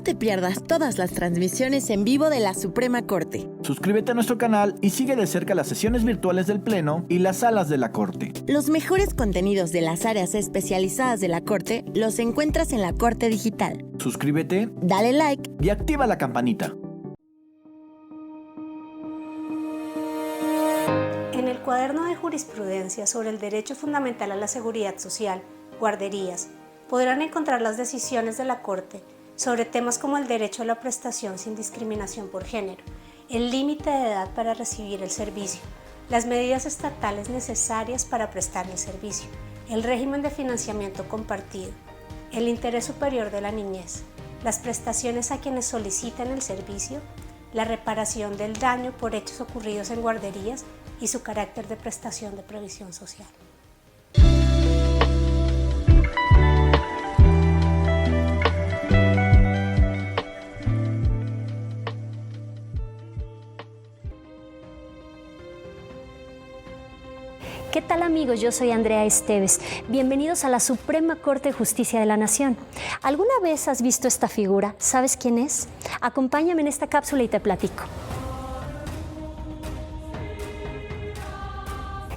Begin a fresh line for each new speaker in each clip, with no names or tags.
te pierdas todas las transmisiones en vivo de la Suprema Corte.
Suscríbete a nuestro canal y sigue de cerca las sesiones virtuales del Pleno y las salas de la Corte.
Los mejores contenidos de las áreas especializadas de la Corte los encuentras en la Corte Digital.
Suscríbete,
dale like
y activa la campanita.
En el cuaderno de jurisprudencia sobre el derecho fundamental a la seguridad social, guarderías, podrán encontrar las decisiones de la Corte sobre temas como el derecho a la prestación sin discriminación por género, el límite de edad para recibir el servicio, las medidas estatales necesarias para prestar el servicio, el régimen de financiamiento compartido, el interés superior de la niñez, las prestaciones a quienes solicitan el servicio, la reparación del daño por hechos ocurridos en guarderías y su carácter de prestación de previsión social.
¿Qué tal amigos? Yo soy Andrea Esteves. Bienvenidos a la Suprema Corte de Justicia de la Nación. ¿Alguna vez has visto esta figura? ¿Sabes quién es? Acompáñame en esta cápsula y te platico.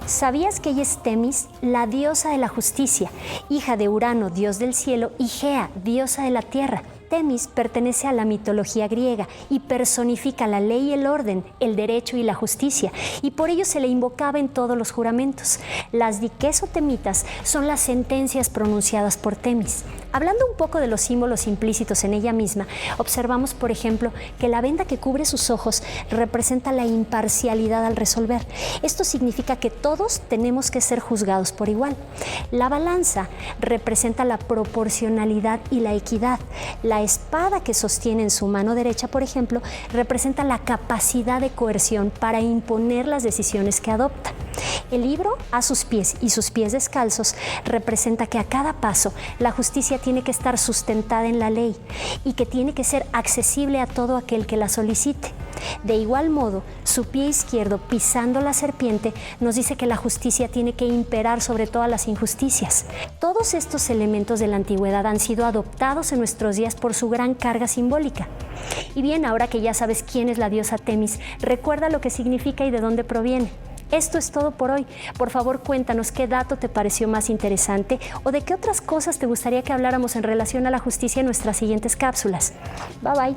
¿Sabías que ella es Temis, la diosa de la justicia, hija de Urano, dios del cielo, y Gea, diosa de la tierra? Temis pertenece a la mitología griega y personifica la ley y el orden, el derecho y la justicia, y por ello se le invocaba en todos los juramentos. Las diques o temitas son las sentencias pronunciadas por Temis. Hablando un poco de los símbolos implícitos en ella misma, observamos, por ejemplo, que la venda que cubre sus ojos representa la imparcialidad al resolver. Esto significa que todos tenemos que ser juzgados por igual. La balanza representa la proporcionalidad y la equidad. La espada que sostiene en su mano derecha, por ejemplo, representa la capacidad de coerción para imponer las decisiones que adopta. El libro a sus pies y sus pies descalzos representa que a cada paso la justicia tiene que estar sustentada en la ley y que tiene que ser accesible a todo aquel que la solicite. De igual modo, su pie izquierdo pisando la serpiente nos dice que la justicia tiene que imperar sobre todas las injusticias. Todos estos elementos de la antigüedad han sido adoptados en nuestros días por su gran carga simbólica. Y bien, ahora que ya sabes quién es la diosa Temis, recuerda lo que significa y de dónde proviene. Esto es todo por hoy. Por favor, cuéntanos qué dato te pareció más interesante o de qué otras cosas te gustaría que habláramos en relación a la justicia en nuestras siguientes cápsulas. Bye bye.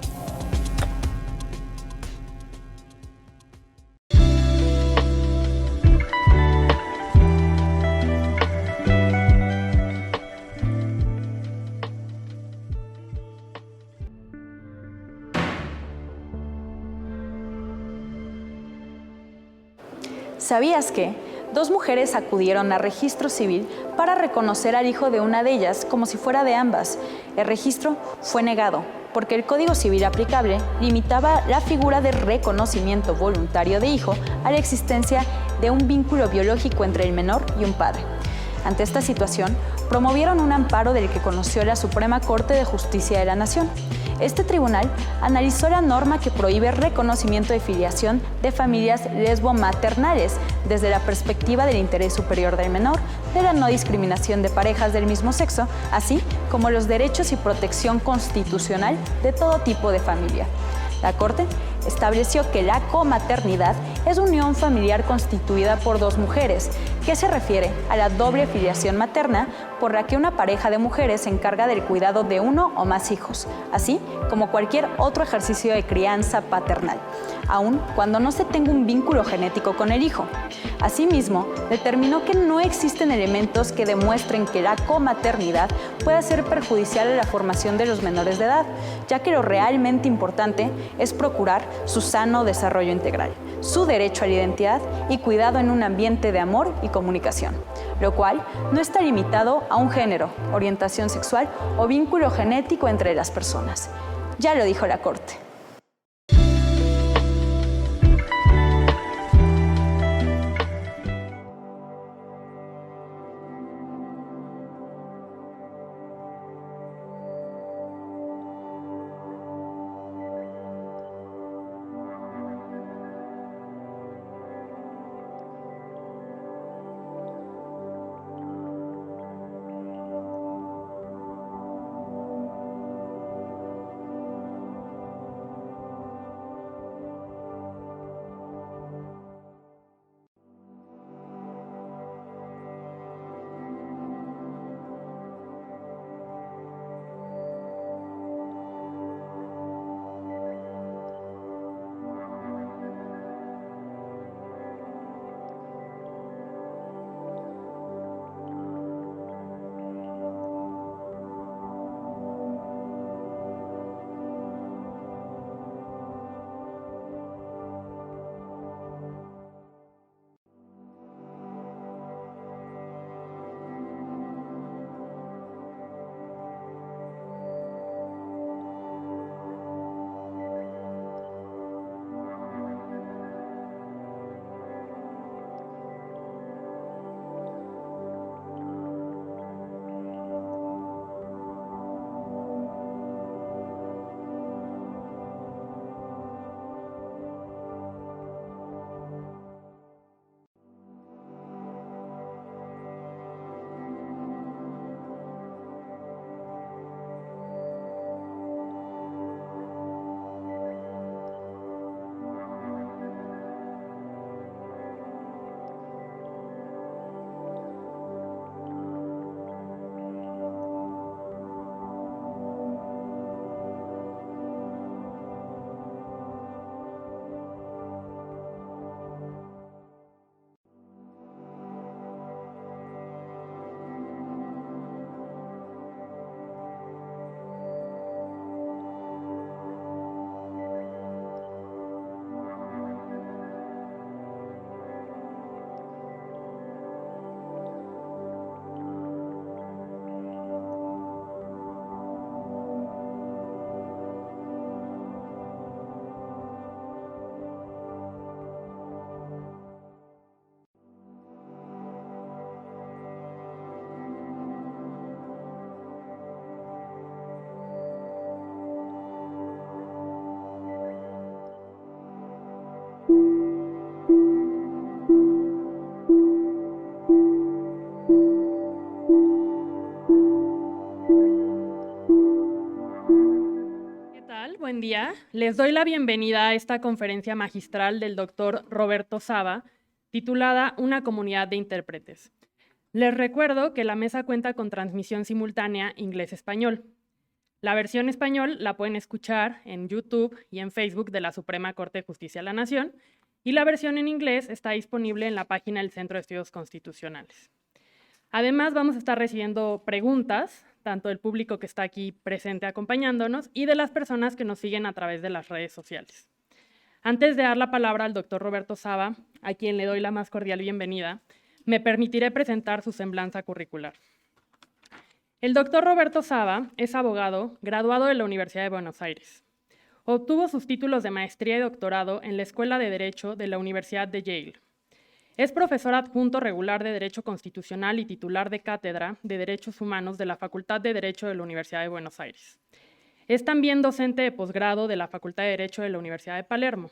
¿Sabías que 2 mujeres acudieron a registro civil para reconocer al hijo de una de ellas como si fuera de ambas? El registro fue negado porque el Código Civil aplicable limitaba la figura de reconocimiento voluntario de hijo a la existencia de un vínculo biológico entre el menor y un padre. Ante esta situación, promovieron un amparo del que conoció la Suprema Corte de Justicia de la Nación. Este tribunal analizó la norma que prohíbe reconocimiento de filiación de familias lesbomaternales desde la perspectiva del interés superior del menor, de la no discriminación de parejas del mismo sexo, así como los derechos y protección constitucional de todo tipo de familia. La Corte estableció que la comaternidad es unión familiar constituida por 2 mujeres, que se refiere a la doble filiación materna por la que una pareja de mujeres se encarga del cuidado de uno o más hijos, así como cualquier otro ejercicio de crianza paternal, aun cuando no se tenga un vínculo genético con el hijo. Asimismo, determinó que no existen elementos que demuestren que la comaternidad pueda ser perjudicial a la formación de los menores de edad, ya que lo realmente importante es procurar su sano desarrollo integral, su derecho a la identidad y cuidado en un ambiente de amor y comunicación, lo cual no está limitado a un género, orientación sexual o vínculo genético entre las personas. Ya lo dijo la Corte.
tal? Buen día. Les doy la bienvenida a esta conferencia magistral del doctor Roberto Saba, titulada Una comunidad de intérpretes. Les recuerdo que la mesa cuenta con transmisión simultánea inglés-español. La versión español la pueden escuchar en YouTube y en Facebook de la Suprema Corte de Justicia de la Nación, y la versión en inglés está disponible en la página del Centro de Estudios Constitucionales. Además, vamos a estar recibiendo preguntas, tanto del público que está aquí presente acompañándonos y de las personas que nos siguen a través de las redes sociales. Antes de dar la palabra al doctor Roberto Saba, a quien le doy la más cordial bienvenida, me permitiré presentar su semblanza curricular. El doctor Roberto Saba es abogado graduado de la Universidad de Buenos Aires. Obtuvo sus títulos de maestría y doctorado en la Escuela de Derecho de la Universidad de Yale. Es profesor adjunto regular de Derecho Constitucional y titular de Cátedra de Derechos Humanos de la Facultad de Derecho de la Universidad de Buenos Aires. Es también docente de posgrado de la Facultad de Derecho de la Universidad de Palermo.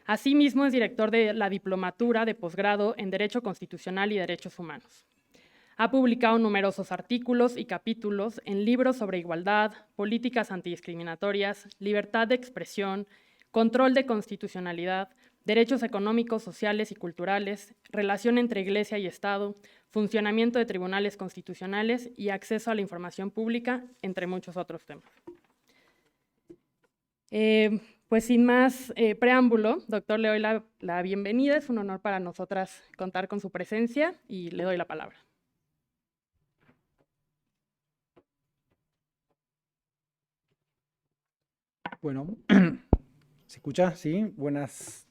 Asimismo, es director de la Diplomatura de Posgrado en Derecho Constitucional y Derechos Humanos. Ha publicado numerosos artículos y capítulos en libros sobre igualdad, políticas antidiscriminatorias, libertad de expresión, control de constitucionalidad, derechos económicos, sociales y culturales, relación entre Iglesia y Estado, funcionamiento de tribunales constitucionales y acceso a la información pública, entre muchos otros temas. Pues sin más preámbulo, doctor, le doy la bienvenida. Es un honor para nosotras contar con su presencia y le doy la palabra.
Bueno, ¿se escucha? Sí, buenas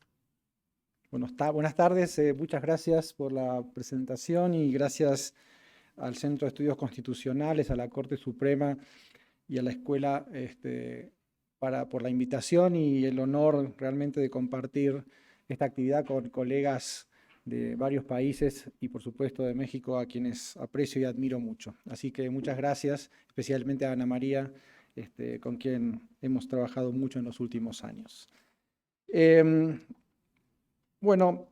tardes. Muchas gracias por la presentación y gracias al Centro de Estudios Constitucionales, a la Corte Suprema y a la Escuela por la invitación y el honor realmente de compartir esta actividad con colegas de varios países y por supuesto de México, a quienes aprecio y admiro mucho. Así que muchas gracias, especialmente a Ana María, con quien hemos trabajado mucho en los últimos años. Bueno,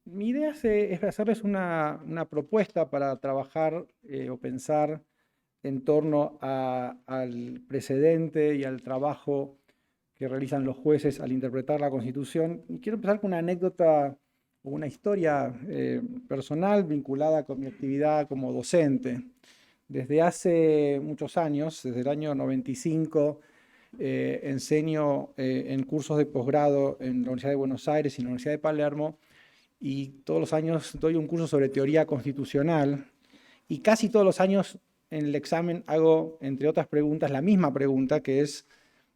mi idea es hacerles una propuesta para trabajar o pensar en torno al precedente y al trabajo que realizan los jueces al interpretar la Constitución. Y quiero empezar con una anécdota o una historia personal vinculada con mi actividad como docente. Desde hace muchos años, desde el año 95, enseño en cursos de posgrado en la Universidad de Buenos Aires y en la Universidad de Palermo, y todos los años doy un curso sobre teoría constitucional, y casi todos los años en el examen hago, entre otras preguntas, la misma pregunta, que es,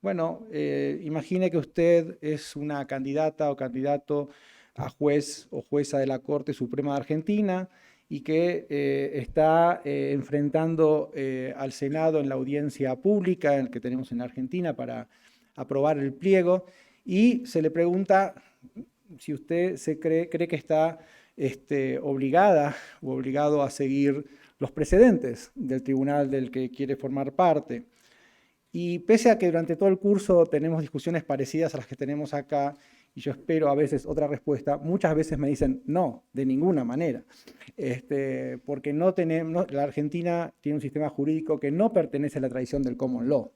bueno, imagine que usted es una candidata o candidato a juez o jueza de la Corte Suprema de Argentina, y que está enfrentando al Senado en la audiencia pública que tenemos en Argentina para aprobar el pliego, y se le pregunta si usted cree que está obligada o obligado a seguir los precedentes del tribunal del que quiere formar parte. Y pese a que durante todo el curso tenemos discusiones parecidas a las que tenemos acá, y yo espero a veces otra respuesta, muchas veces me dicen no, de ninguna manera, porque la Argentina tiene un sistema jurídico que no pertenece a la tradición del common law.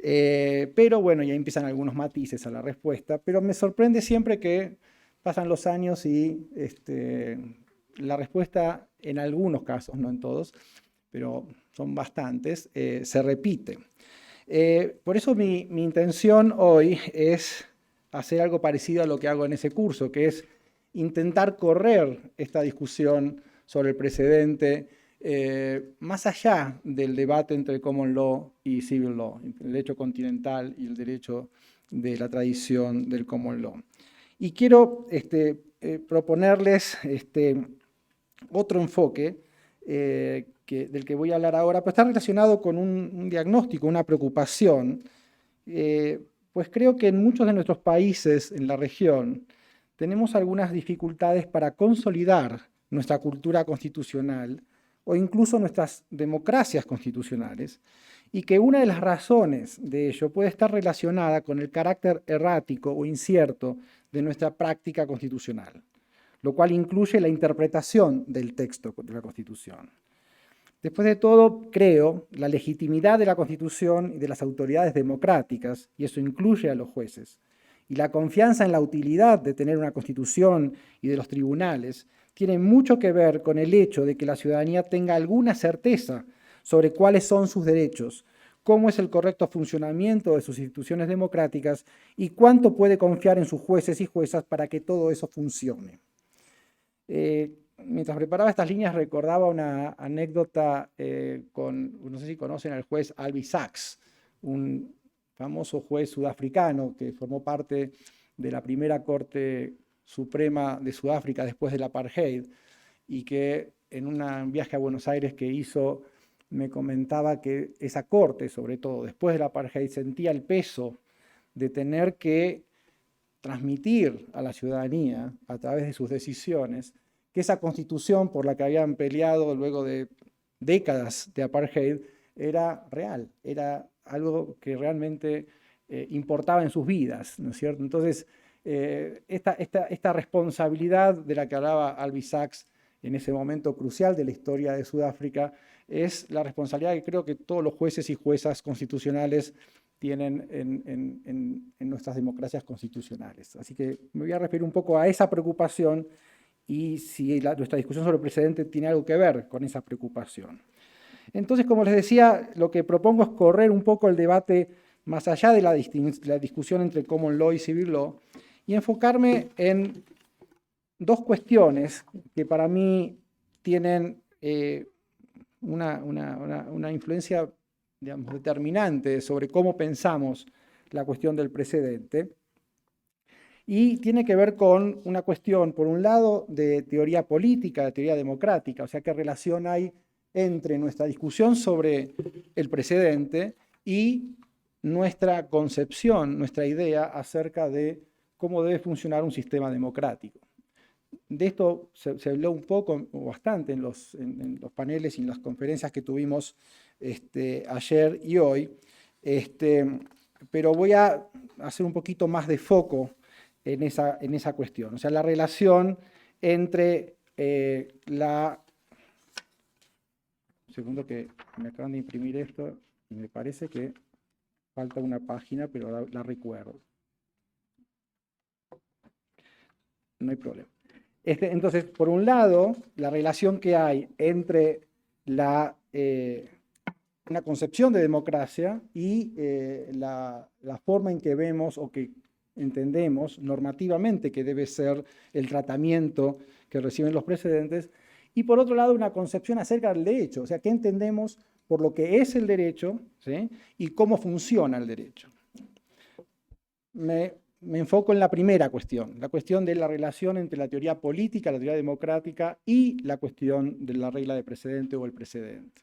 Pero bueno, ya empiezan algunos matices a la respuesta, pero me sorprende siempre que pasan los años y la respuesta en algunos casos, no en todos, pero son bastantes, se repite. Por eso mi intención hoy es hacer algo parecido a lo que hago en ese curso, que es intentar correr esta discusión sobre el precedente más allá del debate entre common law y civil law, el derecho continental y el derecho de la tradición del common law. Y quiero proponerles otro enfoque del que voy a hablar ahora, pero está relacionado con un diagnóstico, una preocupación, pues creo que en muchos de nuestros países en la región tenemos algunas dificultades para consolidar nuestra cultura constitucional o incluso nuestras democracias constitucionales, y que una de las razones de ello puede estar relacionada con el carácter errático o incierto de nuestra práctica constitucional, lo cual incluye la interpretación del texto de la Constitución. Después de todo, creo, la legitimidad de la Constitución y de las autoridades democráticas, y eso incluye a los jueces, y la confianza en la utilidad de tener una Constitución y de los tribunales, tiene mucho que ver con el hecho de que la ciudadanía tenga alguna certeza sobre cuáles son sus derechos, cómo es el correcto funcionamiento de sus instituciones democráticas y cuánto puede confiar en sus jueces y juezas para que todo eso funcione. Mientras preparaba estas líneas recordaba una anécdota no sé si conocen al juez Albie Sachs, un famoso juez sudafricano que formó parte de la primera Corte Suprema de Sudáfrica después del apartheid y que en un viaje a Buenos Aires que hizo me comentaba que esa corte, sobre todo después del apartheid, sentía el peso de tener que transmitir a la ciudadanía, a través de sus decisiones, que esa constitución por la que habían peleado luego de décadas de apartheid era real, era algo que realmente importaba en sus vidas, ¿no es cierto? Entonces, esta responsabilidad de la que hablaba Albie Sachs en ese momento crucial de la historia de Sudáfrica es la responsabilidad que creo que todos los jueces y juezas constitucionales tienen en nuestras democracias constitucionales. Así que me voy a referir un poco a esa preocupación y si nuestra discusión sobre el precedente tiene algo que ver con esa preocupación. Entonces, como les decía, lo que propongo es correr un poco el debate más allá de la discusión entre common law y civil law y enfocarme en dos cuestiones que para mí tienen una influencia, digamos, determinante sobre cómo pensamos la cuestión del precedente. Y tiene que ver con una cuestión, por un lado, de teoría política, de teoría democrática, o sea, qué relación hay entre nuestra discusión sobre el precedente y nuestra concepción, nuestra idea acerca de cómo debe funcionar un sistema democrático. De esto se habló un poco o bastante en los paneles y en las conferencias que tuvimos ayer y hoy, pero voy a hacer un poquito más de foco en esa cuestión. O sea, la relación entre segundo que me acaban de imprimir esto y me parece que falta una página, pero la recuerdo. No hay problema. Entonces, por un lado, la relación que hay entre una concepción de democracia y la forma en que vemos o que entendemos normativamente que debe ser el tratamiento que reciben los precedentes, y por otro lado una concepción acerca del derecho, o sea, qué entendemos por lo que es el derecho, ¿sí? Y cómo funciona el derecho. Me enfoco en la primera cuestión, la cuestión de la relación entre la teoría política, la teoría democrática y la cuestión de la regla de precedente o el precedente.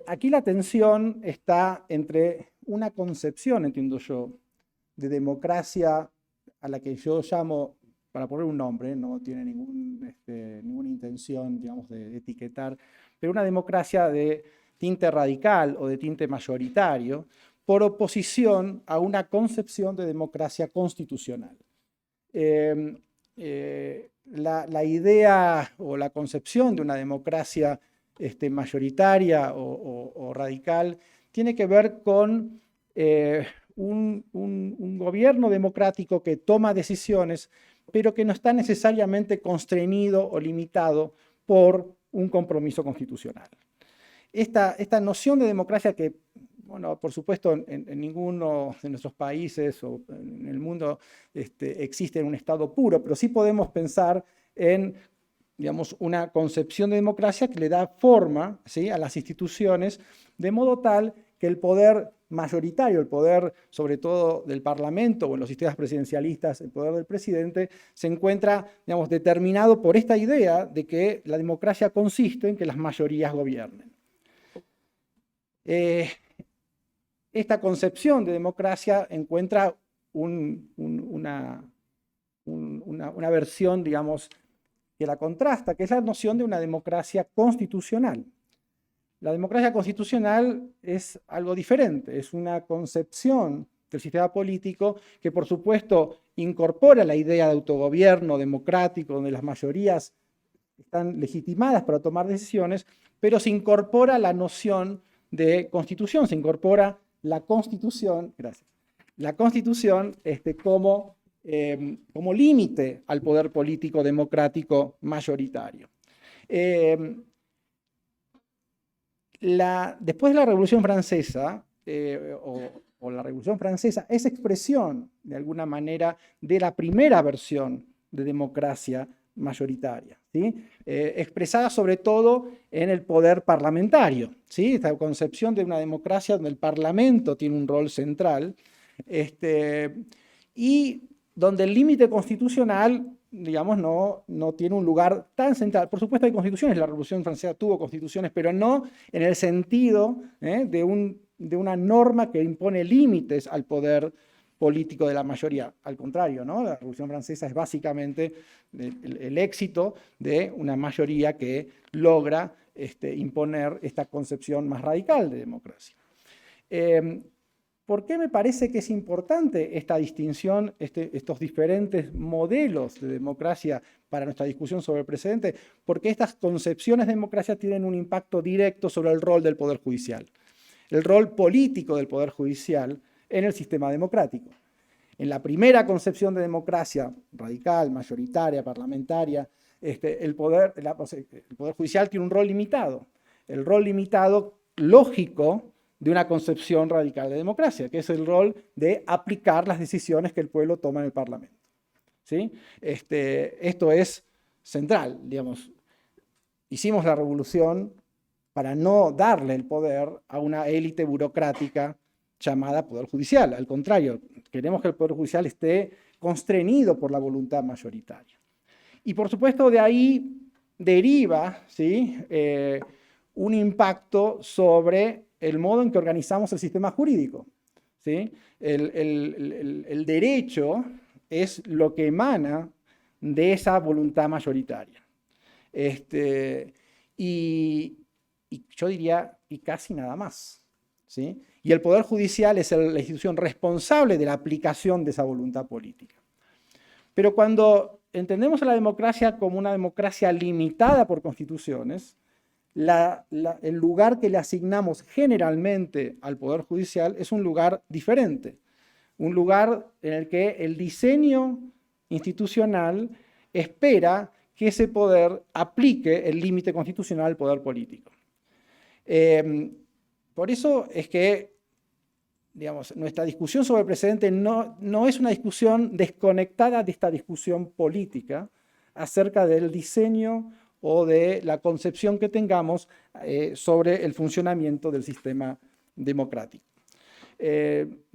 Aquí la tensión está entre una concepción, entiendo yo, de democracia a la que yo llamo, para poner un nombre, no tiene ninguna intención, digamos, de etiquetar, pero una democracia de tinte radical o de tinte mayoritario, por oposición a una concepción de democracia constitucional. La idea o la concepción de una democracia mayoritaria o radical tiene que ver con un gobierno democrático que toma decisiones, pero que no está necesariamente constreñido o limitado por un compromiso constitucional. Esta noción de democracia que, bueno, por supuesto, en ninguno de nuestros países o en el mundo existe en un estado puro, pero sí podemos pensar en, digamos, una concepción de democracia que le da forma, ¿sí?, a las instituciones, de modo tal que el poder mayoritario, el poder sobre todo del Parlamento o en los sistemas presidencialistas, el poder del presidente, se encuentra, digamos, determinado por esta idea de que la democracia consiste en que las mayorías gobiernen. Esta concepción de democracia encuentra una versión, digamos, que la contrasta, que es la noción de una democracia constitucional. La democracia constitucional es algo diferente, es una concepción del sistema político que, por supuesto, incorpora la idea de autogobierno democrático, donde las mayorías están legitimadas para tomar decisiones, pero se incorpora la noción de constitución, se incorpora la constitución, gracias, la constitución como límite al poder político democrático mayoritario. Después de la Revolución Francesa, o la Revolución Francesa, es expresión, de alguna manera, de la primera versión de democracia mayoritaria, ¿sí? Expresada sobre todo en el poder parlamentario, ¿sí? Esta concepción de una democracia donde el Parlamento tiene un rol central, y donde el límite constitucional, digamos, no tiene un lugar tan central. Por supuesto hay constituciones, la Revolución Francesa tuvo constituciones, pero no en el sentido de una norma que impone límites al poder político de la mayoría. Al contrario, ¿no? La Revolución Francesa es básicamente el éxito de una mayoría que logra imponer esta concepción más radical de democracia. ¿Por qué me parece que es importante esta distinción, estos diferentes modelos de democracia para nuestra discusión sobre el precedente? Porque estas concepciones de democracia tienen un impacto directo sobre el rol del Poder Judicial, el rol político del Poder Judicial en el sistema democrático. En la primera concepción de democracia radical, mayoritaria, parlamentaria, el Poder Judicial tiene un rol limitado. El rol limitado lógico de una concepción radical de democracia, que es el rol de aplicar las decisiones que el pueblo toma en el Parlamento, ¿sí? Esto es central, digamos. Hicimos la revolución para no darle el poder a una élite burocrática llamada Poder Judicial. Al contrario, queremos que el Poder Judicial esté constreñido por la voluntad mayoritaria. Y por supuesto de ahí deriva, ¿sí? Un impacto sobre el modo en que organizamos el sistema jurídico, ¿sí? El derecho es lo que emana de esa voluntad mayoritaria. Y yo diría, y casi nada más, ¿sí? Y el Poder Judicial es la institución responsable de la aplicación de esa voluntad política. Pero cuando entendemos a la democracia como una democracia limitada por constituciones, el lugar que le asignamos generalmente al Poder Judicial es un lugar diferente, un lugar en el que el diseño institucional espera que ese poder aplique el límite constitucional al poder político. Por eso es que, digamos, nuestra discusión sobre el precedente no es una discusión desconectada de esta discusión política acerca del diseño o de la concepción que tengamos sobre el funcionamiento del sistema democrático.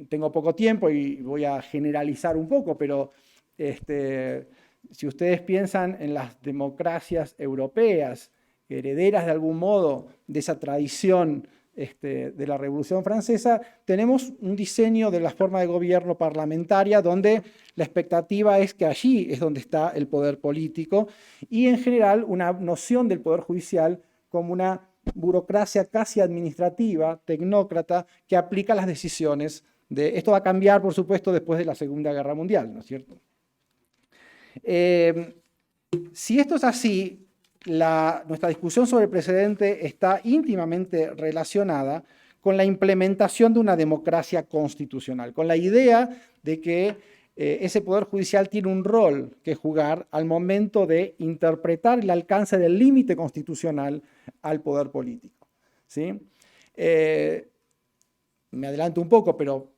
Tengo poco tiempo y voy a generalizar un poco, pero si ustedes piensan en las democracias europeas, herederas de algún modo de esa tradición de la Revolución Francesa, tenemos un diseño de la forma de gobierno parlamentaria donde la expectativa es que allí es donde está el poder político y en general una noción del poder judicial como una burocracia casi administrativa, tecnócrata, que aplica las decisiones de... Esto va a cambiar, por supuesto, después de la Segunda Guerra Mundial, ¿no es cierto? Si esto es así, nuestra discusión sobre el precedente está íntimamente relacionada con la implementación de una democracia constitucional, con la idea de que ese Poder Judicial tiene un rol que jugar al momento de interpretar el alcance del límite constitucional al poder político, ¿sí? Me adelanto un poco, pero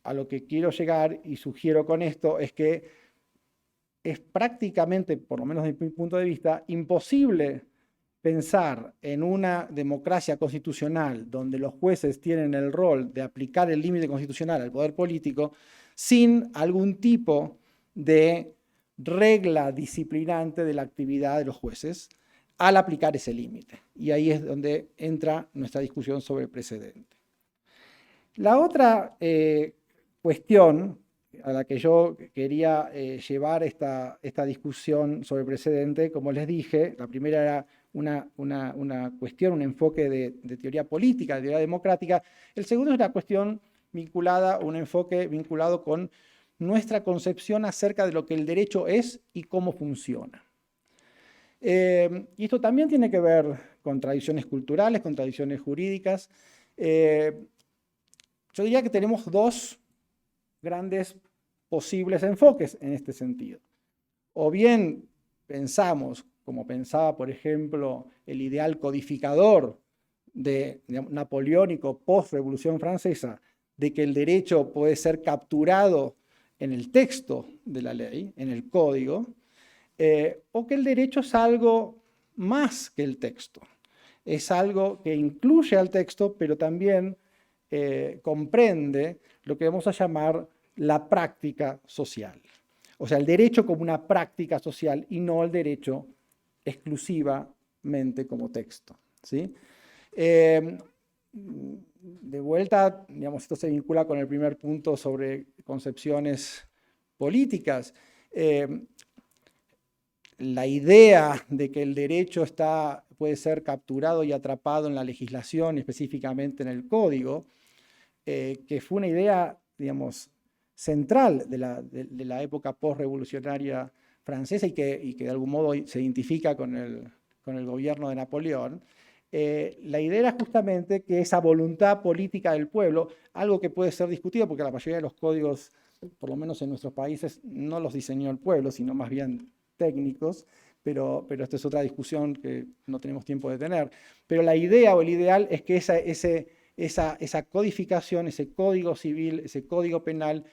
a lo que quiero llegar y sugiero con esto es que es prácticamente, por lo menos desde mi punto de vista, imposible pensar en una democracia constitucional donde los jueces tienen el rol de aplicar el límite constitucional al poder político sin algún tipo de regla disciplinante de la actividad de los jueces al aplicar ese límite. Y ahí es donde entra nuestra discusión sobre el precedente. La otra cuestión a la que yo quería llevar esta discusión sobre el precedente, como les dije, la primera era una cuestión, un enfoque de teoría política, de teoría democrática. El segundo es una cuestión vinculada, un enfoque vinculado con nuestra concepción acerca de lo que el derecho es y cómo funciona. Y esto también tiene que ver con tradiciones culturales, con tradiciones jurídicas. Yo diría que tenemos dos grandes posibles enfoques en este sentido. O bien pensamos, como pensaba, por ejemplo, el ideal codificador napoleónico post-Revolución Francesa, de que el derecho puede ser capturado en el texto de la ley, en el código, o que el derecho es algo más que el texto. Es algo que incluye al texto, pero también comprende lo que vamos a llamar la práctica social. O sea, el derecho como una práctica social y no el derecho exclusivamente como texto, ¿sí? De vuelta, digamos, esto se vincula con el primer punto sobre concepciones políticas. La idea de que el derecho puede ser capturado y atrapado en la legislación, específicamente en el código, que fue una idea, digamos, central de la época postrevolucionaria francesa y que de algún modo se identifica con el gobierno de Napoleón. La idea era justamente que esa voluntad política del pueblo, algo que puede ser discutido porque la mayoría de los códigos, por lo menos en nuestros países, no los diseñó el pueblo, sino más bien técnicos, pero esta es otra discusión que no tenemos tiempo de tener. Pero la idea o el ideal es que esa codificación, ese código civil, ese código penal,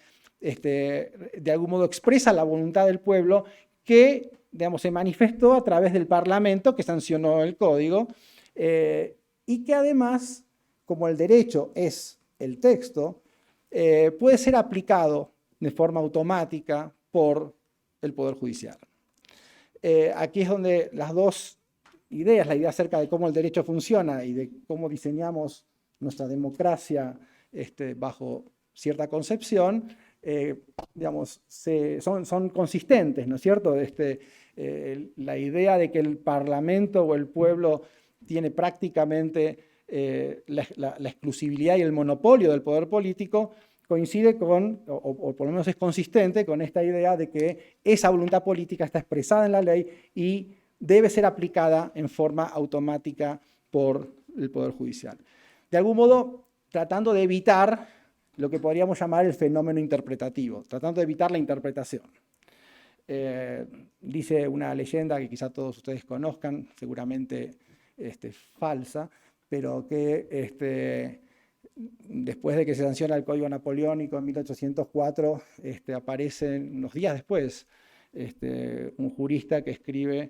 de algún modo expresa la voluntad del pueblo que, digamos, se manifestó a través del Parlamento que sancionó el código, y que además, como el derecho es el texto, puede ser aplicado de forma automática por el Poder Judicial. Aquí es donde las dos ideas, la idea acerca de cómo el derecho funciona y de cómo diseñamos nuestra democracia bajo cierta concepción, digamos, son consistentes, ¿no es cierto? La idea de que el Parlamento o el pueblo tiene prácticamente la exclusividad y el monopolio del poder político, coincide con, o por lo menos es consistente con esta idea de que esa voluntad política está expresada en la ley y debe ser aplicada en forma automática por el Poder Judicial. De algún modo, tratando de evitar lo que podríamos llamar el fenómeno interpretativo, tratando de evitar la interpretación. Dice una leyenda que quizá todos ustedes conozcan, seguramente falsa, pero que después de que se sanciona el Código Napoleónico en 1804, aparece unos días después un jurista que escribe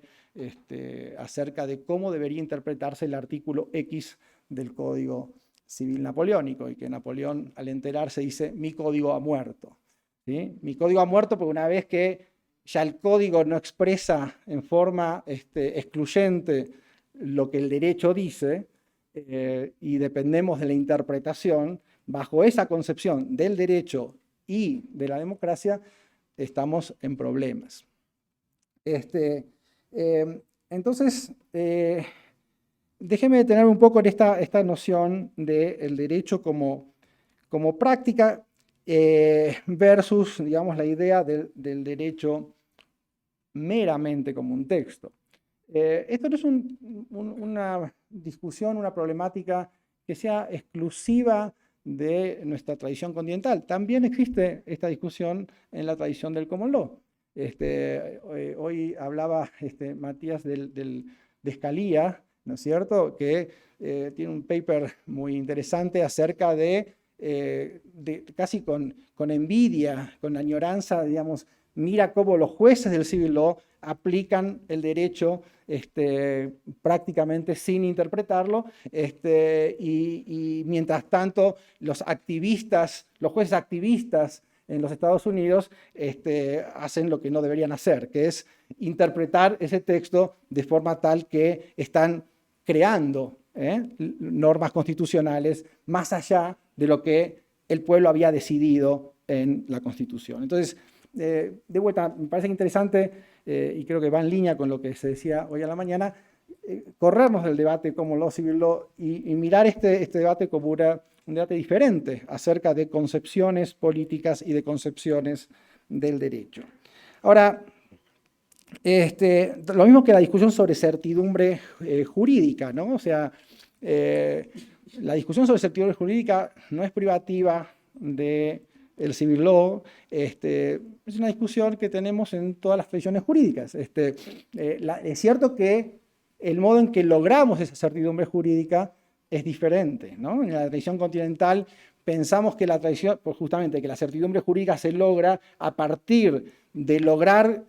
acerca de cómo debería interpretarse el artículo X del Código Civil Napoleónico, y que Napoleón, al enterarse, dice: mi código ha muerto, ¿sí? Mi código ha muerto porque una vez que ya el código no expresa en forma excluyente lo que el derecho dice, y dependemos de la interpretación, bajo esa concepción del derecho y de la democracia, estamos en problemas. Entonces, déjeme detenerme un poco en esta noción del derecho como práctica versus, digamos, la idea del derecho meramente como un texto. Esto no es una discusión, una problemática que sea exclusiva de nuestra tradición continental. También existe esta discusión en la tradición del common law. Hoy hablaba Matías de Scalia, ¿no es cierto?, que tiene un paper muy interesante acerca de casi con envidia, con añoranza, digamos, mira cómo los jueces del civil law aplican el derecho prácticamente sin interpretarlo, y mientras tanto los jueces activistas en los Estados Unidos hacen lo que no deberían hacer, que es interpretar ese texto de forma tal que están creando normas constitucionales más allá de lo que el pueblo había decidido en la Constitución. Entonces, de vuelta, me parece interesante, y creo que va en línea con lo que se decía hoy a la mañana, corrernos del debate como law, civil law, y mirar este debate como un debate diferente acerca de concepciones políticas y de concepciones del derecho. Ahora, Lo mismo que la discusión sobre certidumbre jurídica, ¿no? O sea, la discusión sobre certidumbre jurídica no es privativa del civil law, es una discusión que tenemos en todas las tradiciones jurídicas. Es cierto que el modo en que logramos esa certidumbre jurídica es diferente, ¿no? En la tradición continental pensamos que la tradición, pues justamente que la certidumbre jurídica se logra a partir de lograr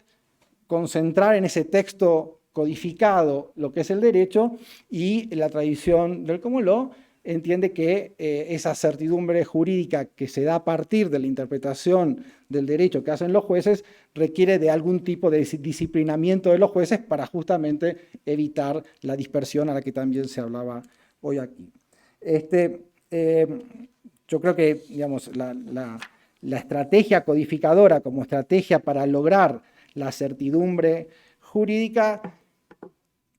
concentrar en ese texto codificado lo que es el derecho, y la tradición del common law entiende que esa certidumbre jurídica que se da a partir de la interpretación del derecho que hacen los jueces requiere de algún tipo de disciplinamiento de los jueces para justamente evitar la dispersión a la que también se hablaba hoy aquí. Yo creo que, digamos, la estrategia codificadora como estrategia para lograr la certidumbre jurídica,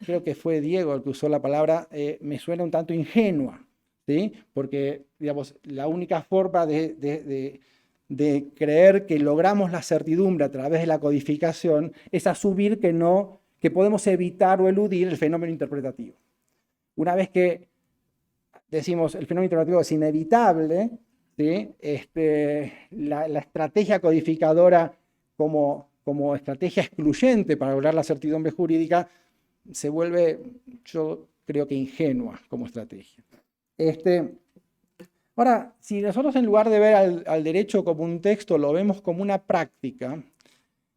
creo que fue Diego el que usó la palabra, me suena un tanto ingenua, ¿sí? Porque, digamos, la única forma de creer que logramos la certidumbre a través de la codificación es asumir que podemos evitar o eludir el fenómeno interpretativo. Una vez que decimos el fenómeno interpretativo es inevitable, ¿sí? La estrategia codificadora como estrategia excluyente para lograr la certidumbre jurídica se vuelve, yo creo que ingenua como estrategia. Ahora, si nosotros en lugar de ver al derecho como un texto lo vemos como una práctica,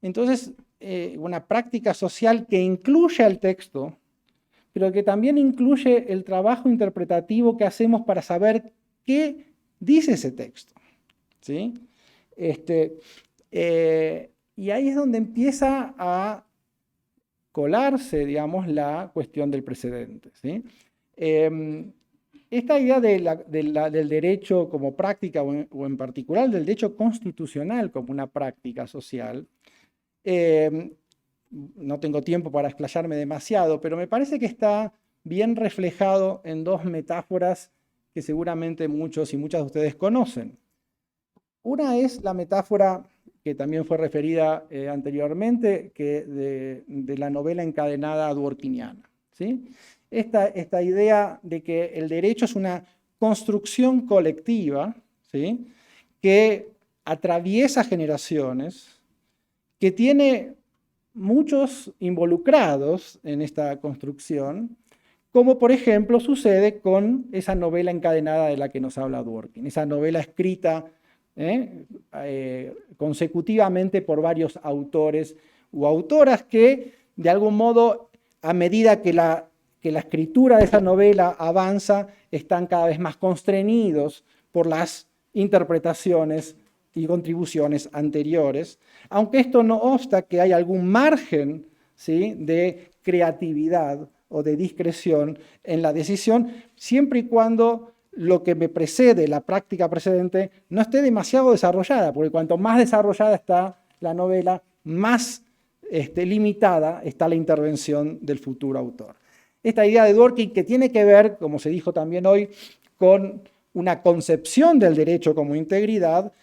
entonces una práctica social que incluye al texto, pero que también incluye el trabajo interpretativo que hacemos para saber qué dice ese texto, ¿sí? Y ahí es donde empieza a colarse, digamos, la cuestión del precedente, ¿sí? Esta idea del derecho como práctica, o en particular del derecho constitucional como una práctica social, no tengo tiempo para explayarme demasiado, pero me parece que está bien reflejado en dos metáforas que seguramente muchos y muchas de ustedes conocen. Una es la metáfora que también fue referida anteriormente, de la novela encadenada dworkiniana, ¿sí? Esta idea de que el derecho es una construcción colectiva, ¿sí? Que atraviesa generaciones, que tiene muchos involucrados en esta construcción, como por ejemplo sucede con esa novela encadenada de la que nos habla Dworkin, esa novela escrita consecutivamente por varios autores u autoras que, de algún modo, a medida que la escritura de esa novela avanza, están cada vez más constreñidos por las interpretaciones y contribuciones anteriores, aunque esto no obsta que hay algún margen, ¿sí?, de creatividad o de discreción en la decisión, siempre y cuando lo que me precede, la práctica precedente, no esté demasiado desarrollada, porque cuanto más desarrollada está la novela, más limitada está la intervención del futuro autor. Esta idea de Dworkin, que tiene que ver, como se dijo también hoy, con una concepción del derecho como integridad,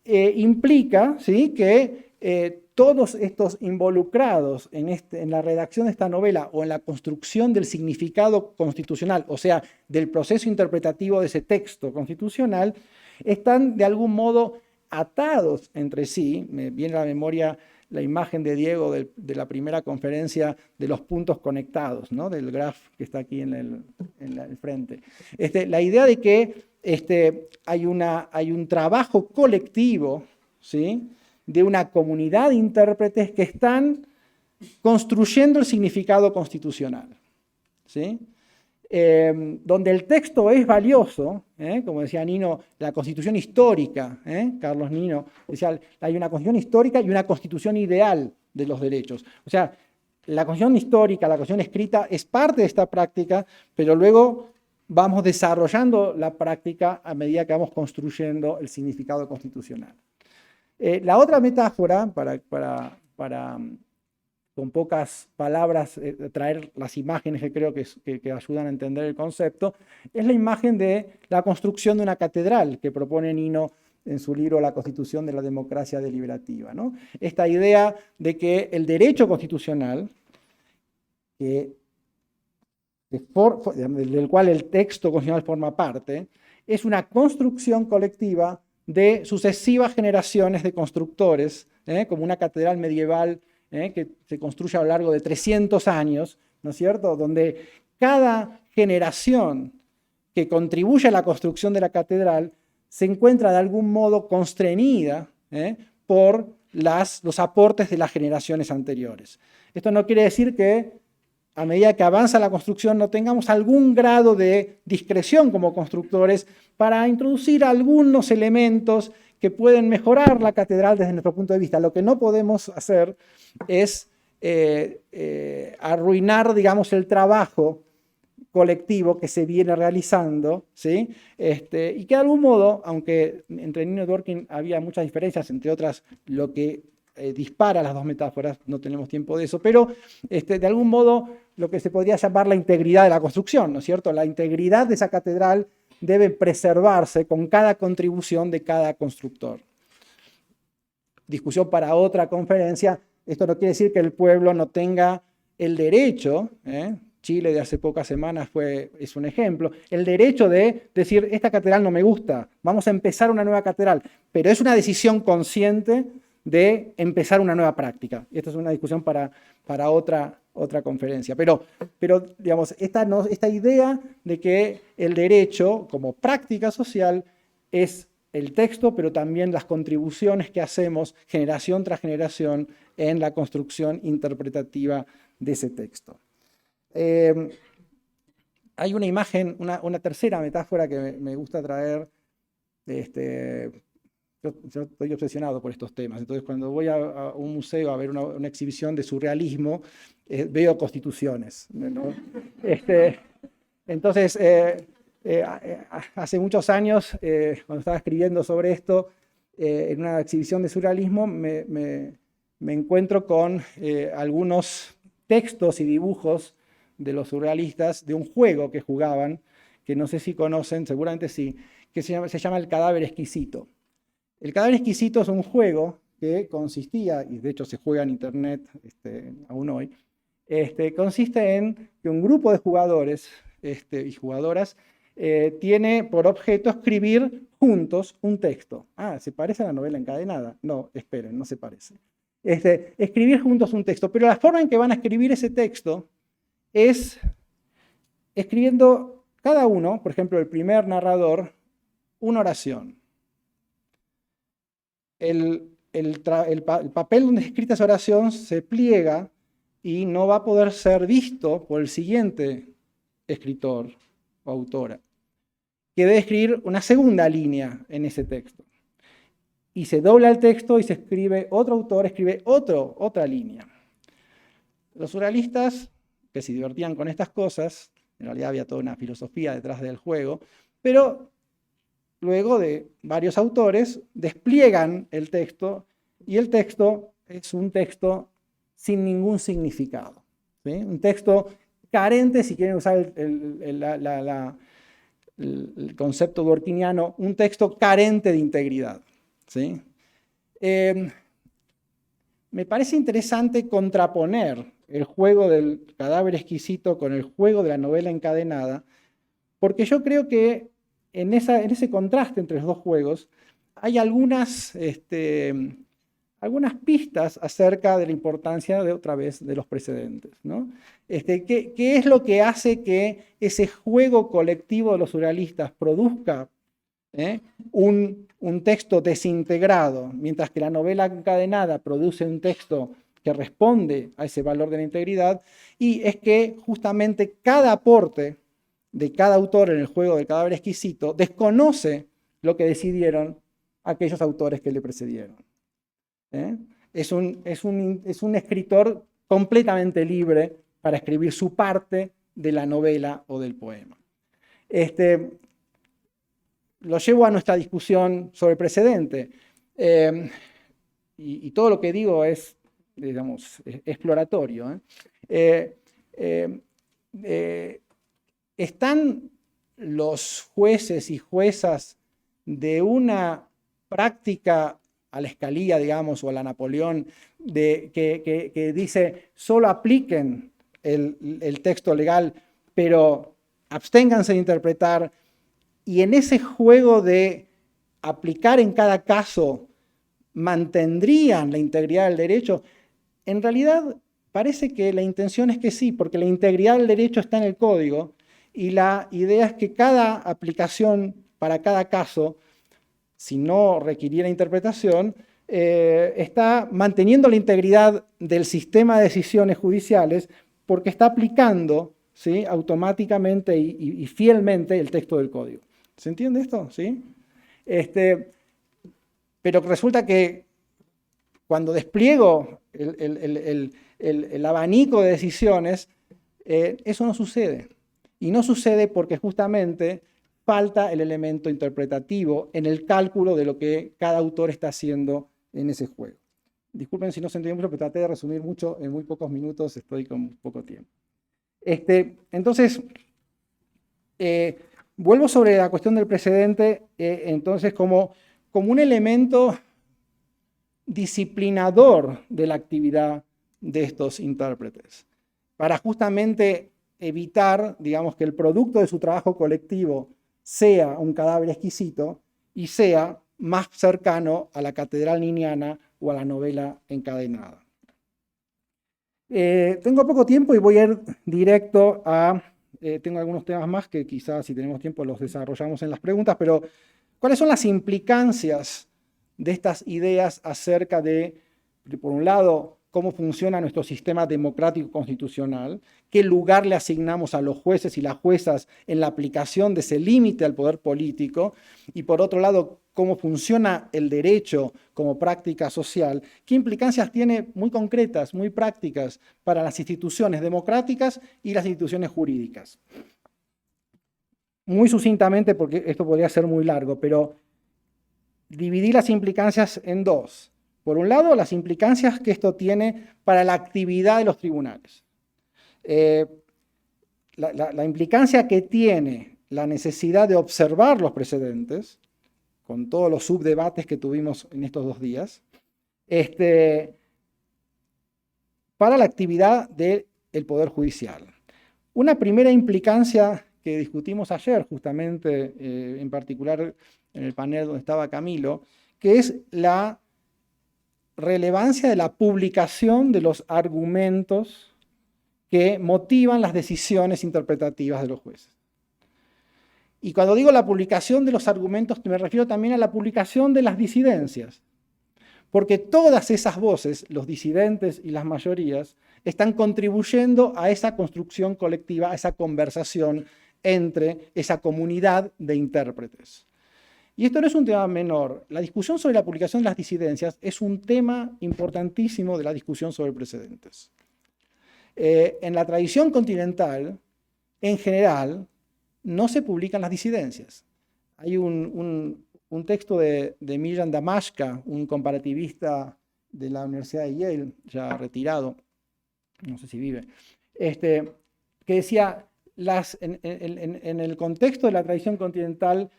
implica, ¿sí?, que todos estos involucrados en la redacción de esta novela o en la construcción del significado constitucional, o sea, del proceso interpretativo de ese texto constitucional, están de algún modo atados entre sí. Me viene a la memoria la imagen de Diego de la primera conferencia de los puntos conectados, ¿no?, del graph que está aquí en el frente. La idea de que hay un trabajo colectivo, ¿sí?, de una comunidad de intérpretes que están construyendo el significado constitucional, ¿sí? Donde el texto es valioso, como decía Nino, la constitución histórica, Carlos Nino decía, hay una constitución histórica y una constitución ideal de los derechos. O sea, la constitución histórica, la constitución escrita es parte de esta práctica, pero luego vamos desarrollando la práctica a medida que vamos construyendo el significado constitucional. La otra metáfora, para con pocas palabras traer las imágenes que creo que ayudan a entender el concepto, es la imagen de la construcción de una catedral que propone Nino en su libro La Constitución de la Democracia Deliberativa, ¿no? Esta idea de que el derecho constitucional, del cual el texto constitucional forma parte, es una construcción colectiva de sucesivas generaciones de constructores, como una catedral medieval que se construye a lo largo de 300 años, ¿no es cierto?, donde cada generación que contribuye a la construcción de la catedral se encuentra de algún modo constreñida por los aportes de las generaciones anteriores. Esto no quiere decir que a medida que avanza la construcción no tengamos algún grado de discreción como constructores para introducir algunos elementos que pueden mejorar la catedral desde nuestro punto de vista. Lo que no podemos hacer es arruinar, digamos, el trabajo colectivo que se viene realizando, ¿sí? Y que de algún modo, aunque entre Nino y Dworkin había muchas diferencias, entre otras lo que dispara las dos metáforas, no tenemos tiempo de eso, pero de algún modo lo que se podría llamar la integridad de la construcción, ¿no es cierto? La integridad de esa catedral debe preservarse con cada contribución de cada constructor. Discusión para otra conferencia. Esto no quiere decir que el pueblo no tenga el derecho, Chile de hace pocas semanas es un ejemplo, el derecho de decir, esta catedral no me gusta, vamos a empezar una nueva catedral, pero es una decisión consciente de empezar una nueva práctica. Y esta es una discusión para otra conferencia. Pero digamos, esta idea de que el derecho como práctica social es el texto, pero también las contribuciones que hacemos generación tras generación en la construcción interpretativa de ese texto. Hay una imagen, una tercera metáfora que me gusta traer. Yo estoy obsesionado por estos temas, entonces cuando voy a un museo a ver una exhibición de surrealismo, veo constituciones, ¿no? Entonces, hace muchos años, cuando estaba escribiendo sobre esto, en una exhibición de surrealismo, me encuentro con algunos textos y dibujos de los surrealistas de un juego que jugaban, que no sé si conocen, seguramente sí, que se llama El Cadáver Exquisito. El Cadáver Exquisito es un juego que consistía, y de hecho se juega en internet aún hoy, consiste en que un grupo de jugadores y jugadoras tiene por objeto escribir juntos un texto. Ah, ¿se parece a la novela encadenada? No, esperen, no se parece. Escribir juntos un texto, pero la forma en que van a escribir ese texto es escribiendo cada uno, por ejemplo, el primer narrador, una oración. El papel donde es escrita esa oración se pliega y no va a poder ser visto por el siguiente escritor o autora, que debe escribir una segunda línea en ese texto. Y se dobla el texto y se escribe, otro autor escribe otra línea. Los surrealistas, que se divertían con estas cosas, en realidad había toda una filosofía detrás del juego, pero luego de varios autores despliegan el texto, y el texto es un texto sin ningún significado, ¿sí? Un texto carente, si quieren usar el concepto dworkiniano, un texto carente de integridad, ¿sí? Me parece interesante contraponer el juego del Cadáver Exquisito con el juego de la novela encadenada, porque yo creo que en ese contraste entre los dos juegos hay algunas pistas acerca de la importancia, otra vez, de los precedentes, ¿no? ¿Qué es lo que hace que ese juego colectivo de los surrealistas produzca un texto desintegrado, mientras que la novela encadenada produce un texto que responde a ese valor de la integridad? Y es que justamente cada aporte de cada autor en el juego del Cadáver Exquisito desconoce lo que decidieron aquellos autores que le precedieron. Es un escritor completamente libre para escribir su parte de la novela o del poema. Lo llevo a nuestra discusión sobre precedente. Y todo lo que digo es, digamos, exploratorio. ¿Están los jueces y juezas de una práctica a la Escalía, digamos, o a la Napoleón, que dice solo apliquen el texto legal, pero absténganse de interpretar, y en ese juego de aplicar en cada caso mantendrían la integridad del derecho, en realidad parece que la intención es que sí, porque la integridad del derecho está en el código, y la idea es que cada aplicación para cada caso, si no requiriera interpretación, está manteniendo la integridad del sistema de decisiones judiciales porque está aplicando, ¿sí?, automáticamente y fielmente el texto del código. ¿Se entiende esto? ¿Sí? Pero resulta que cuando despliego el abanico de decisiones, eso no sucede. Y no sucede porque justamente falta el elemento interpretativo en el cálculo de lo que cada autor está haciendo en ese juego. Disculpen si no se entendió mucho, pero traté de resumir mucho en muy pocos minutos, estoy con poco tiempo. Entonces, vuelvo sobre la cuestión del precedente, entonces como un elemento disciplinador de la actividad de estos intérpretes, para justamente evitar, digamos, que el producto de su trabajo colectivo sea un cadáver exquisito y sea más cercano a la catedral niniana o a la novela encadenada. Tengo poco tiempo y voy a ir directo a... tengo algunos temas más que quizás si tenemos tiempo los desarrollamos en las preguntas, pero ¿cuáles son las implicancias de estas ideas acerca de, por un lado, cómo funciona nuestro sistema democrático constitucional, qué lugar le asignamos a los jueces y las juezas en la aplicación de ese límite al poder político, y por otro lado, cómo funciona el derecho como práctica social, qué implicancias tiene muy concretas, muy prácticas para las instituciones democráticas y las instituciones jurídicas? Muy sucintamente, porque esto podría ser muy largo, pero dividí las implicancias en dos. Por un lado, las implicancias que esto tiene para la actividad de los tribunales. La implicancia que tiene la necesidad de observar los precedentes, con todos los subdebates que tuvimos en estos 2 días, para la actividad del Poder Judicial. Una primera implicancia que discutimos ayer, justamente, en particular en el panel donde estaba Camilo, que es la relevancia de la publicación de los argumentos que motivan las decisiones interpretativas de los jueces. Y cuando digo la publicación de los argumentos, me refiero también a la publicación de las disidencias, porque todas esas voces, los disidentes y las mayorías, están contribuyendo a esa construcción colectiva, a esa conversación entre esa comunidad de intérpretes. Y esto no es un tema menor. La discusión sobre la publicación de las disidencias es un tema importantísimo de la discusión sobre precedentes. En la tradición continental, en general, no se publican las disidencias. Hay un texto de Mirjam Damashka, un comparativista de la Universidad de Yale, ya retirado, no sé si vive, que decía, en el contexto de la tradición continental,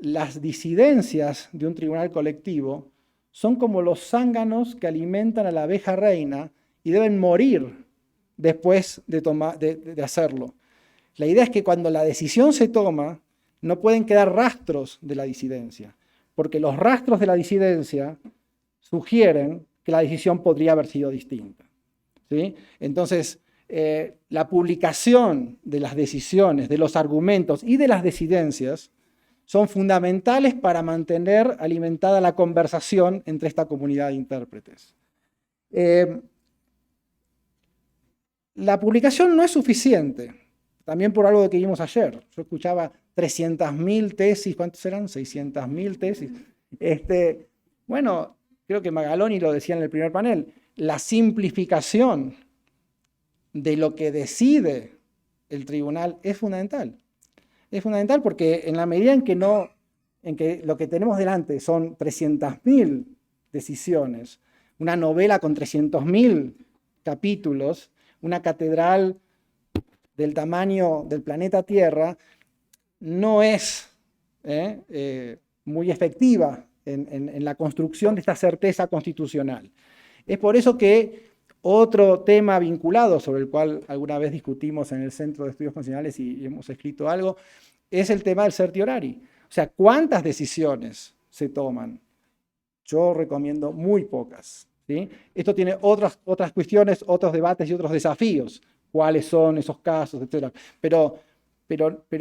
las disidencias de un tribunal colectivo son como los zánganos que alimentan a la abeja reina y deben morir después de hacerlo. La idea es que cuando la decisión se toma, no pueden quedar rastros de la disidencia, porque los rastros de la disidencia sugieren que la decisión podría haber sido distinta, ¿sí? Entonces, la publicación de las decisiones, de los argumentos y de las disidencias son fundamentales para mantener alimentada la conversación entre esta comunidad de intérpretes. La publicación no es suficiente, también por algo que vimos ayer. Yo escuchaba 300.000 tesis, ¿cuántos eran? 600.000 tesis. Bueno, creo que Magaloni lo decía en el primer panel, la simplificación de lo que decide el tribunal es fundamental. Es fundamental porque en la medida en que lo que tenemos delante son 300.000 decisiones, una novela con 300.000 capítulos, una catedral del tamaño del planeta Tierra, no es muy efectiva en la construcción de esta certeza constitucional. Es por eso que otro tema vinculado, sobre el cual alguna vez discutimos en el Centro de Estudios Constitucionales y hemos escrito algo, es el tema del certiorari. O sea, ¿cuántas decisiones se toman? Yo recomiendo muy pocas, ¿sí? Esto tiene otras cuestiones, otros debates y otros desafíos. ¿Cuáles son esos casos, etcétera? Pero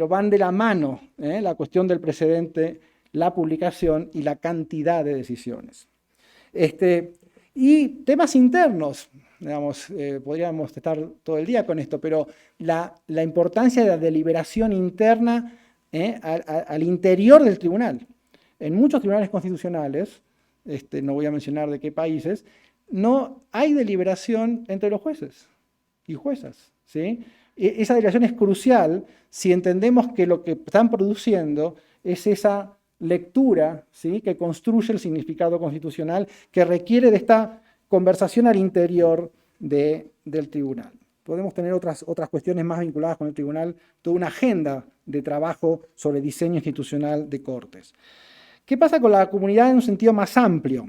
van de la mano, la cuestión del precedente, la publicación y la cantidad de decisiones. Y temas internos, digamos, podríamos estar todo el día con esto, pero la importancia de la deliberación interna al interior del tribunal. En muchos tribunales constitucionales, no voy a mencionar de qué países, no hay deliberación entre los jueces y juezas, ¿sí? Esa deliberación es crucial si entendemos que lo que están produciendo es esa lectura, ¿sí?, que construye el significado constitucional que requiere de esta conversación al interior del tribunal. Podemos tener otras cuestiones más vinculadas con el tribunal, toda una agenda de trabajo sobre diseño institucional de cortes. ¿Qué pasa con la comunidad en un sentido más amplio?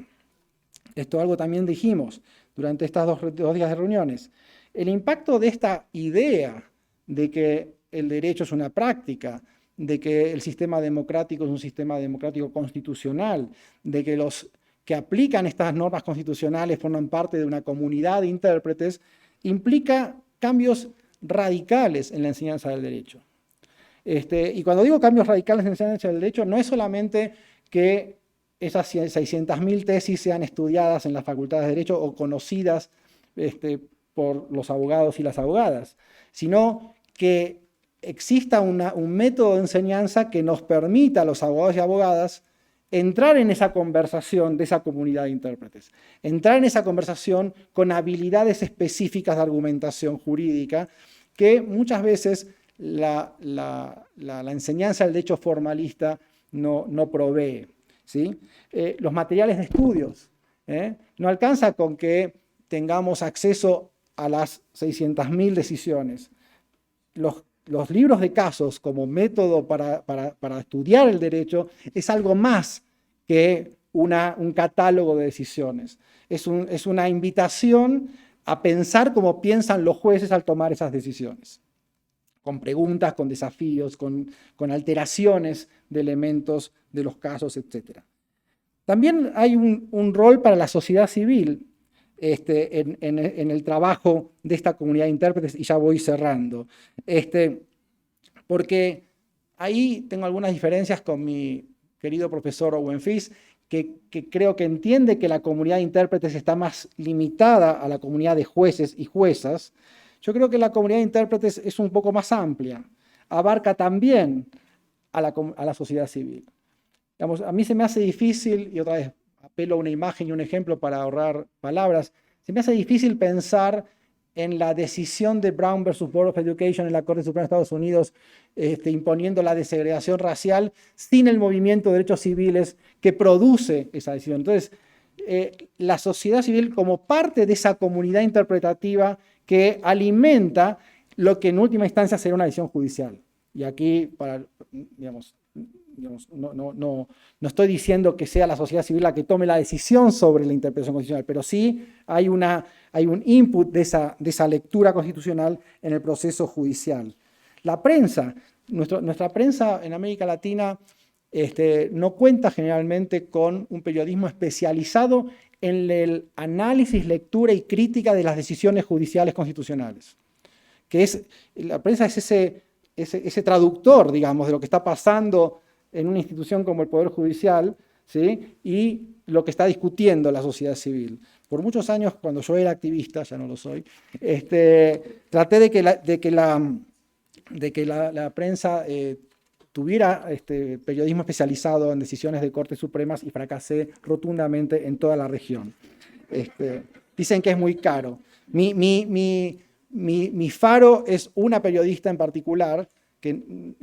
Esto algo también dijimos durante estas dos días de reuniones. El impacto de esta idea de que el derecho es una práctica, de que el sistema democrático es un sistema democrático constitucional, de que los que aplican estas normas constitucionales forman parte de una comunidad de intérpretes, implica cambios radicales en la enseñanza del derecho. Y cuando digo cambios radicales en la enseñanza del derecho, no es solamente que esas 600.000 tesis sean estudiadas en las facultades de Derecho o conocidas por los abogados y las abogadas, sino que exista un método de enseñanza que nos permita a los abogados y abogadas entrar en esa conversación de esa comunidad de intérpretes, entrar en esa conversación con habilidades específicas de argumentación jurídica que muchas veces la enseñanza del derecho formalista no provee, ¿sí? Los materiales de estudios, no alcanza con que tengamos acceso a las 600.000 decisiones. Los libros de casos como método para estudiar el derecho es algo más que un catálogo de decisiones. Es una invitación a pensar como piensan los jueces al tomar esas decisiones, con preguntas, con desafíos, con alteraciones de elementos de los casos, etc. También hay un rol para la sociedad civil en el trabajo de esta comunidad de intérpretes, y ya voy cerrando. Porque ahí tengo algunas diferencias con mi querido profesor Owen Fis, que creo que entiende que la comunidad de intérpretes está más limitada a la comunidad de jueces y juezas. Yo creo que la comunidad de intérpretes es un poco más amplia, abarca también a la sociedad civil. Digamos, a mí se me hace difícil, y otra vez apelo a una imagen y un ejemplo para ahorrar palabras, se me hace difícil pensar en la decisión de Brown versus Board of Education en la Corte Suprema de Estados Unidos, imponiendo la desegregación racial sin el movimiento de derechos civiles que produce esa decisión. Entonces, la sociedad civil como parte de esa comunidad interpretativa que alimenta lo que en última instancia será una decisión judicial. Y aquí, no estoy diciendo que sea la sociedad civil la que tome la decisión sobre la interpretación constitucional, pero sí hay un input de esa lectura constitucional en el proceso judicial. La prensa, nuestra prensa en América Latina no cuenta generalmente con un periodismo especializado en el análisis, lectura y crítica de las decisiones judiciales constitucionales. La prensa es ese traductor, digamos, de lo que está pasando en una institución como el Poder Judicial, ¿sí?, y lo que está discutiendo la sociedad civil. Por muchos años, cuando yo era activista, ya no lo soy, traté de que la prensa tuviera periodismo especializado en decisiones de Cortes Supremas y fracasé rotundamente en toda la región. Dicen que es muy caro. Mi faro es una periodista en particular, que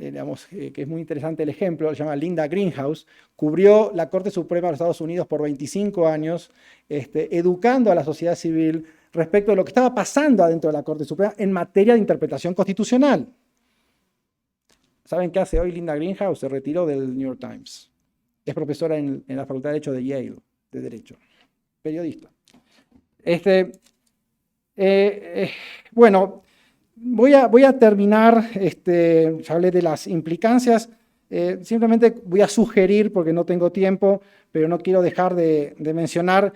es muy interesante el ejemplo, se llama Linda Greenhouse, cubrió la Corte Suprema de los Estados Unidos por 25 años, educando a la sociedad civil respecto de lo que estaba pasando adentro de la Corte Suprema en materia de interpretación constitucional. ¿Saben qué hace hoy Linda Greenhouse? Se retiró del New York Times. es profesora en la Facultad de Derecho de Yale, de Derecho, periodista. Bueno, voy a terminar, ya hablé de las implicancias, simplemente voy a sugerir, porque no tengo tiempo, pero no quiero dejar de mencionar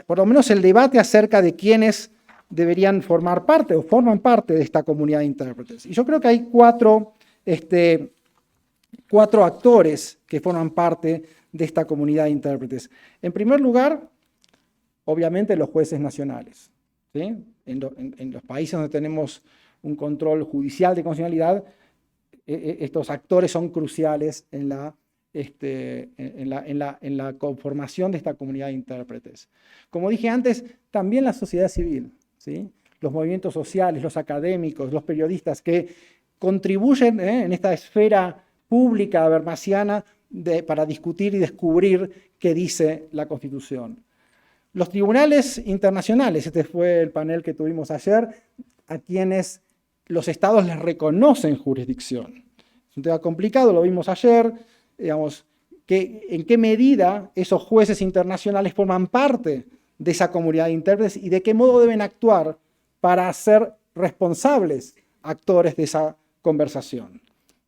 por lo menos el debate acerca de quiénes deberían formar parte o forman parte de esta comunidad de intérpretes. Y yo creo que hay cuatro actores que forman parte de esta comunidad de intérpretes. En primer lugar, obviamente los jueces nacionales, ¿sí? En los países donde tenemos un control judicial de constitucionalidad, estos actores son cruciales en la conformación de esta comunidad de intérpretes. Como dije antes, también la sociedad civil, ¿sí? Los movimientos sociales, los académicos, los periodistas que contribuyen en esta esfera pública habermasiana para discutir y descubrir qué dice la Constitución. Los tribunales internacionales, este fue el panel que tuvimos ayer, a quienes los estados les reconocen jurisdicción. Es un tema complicado, lo vimos ayer, digamos, en qué medida esos jueces internacionales forman parte de esa comunidad de intérpretes y de qué modo deben actuar para ser responsables actores de esa conversación.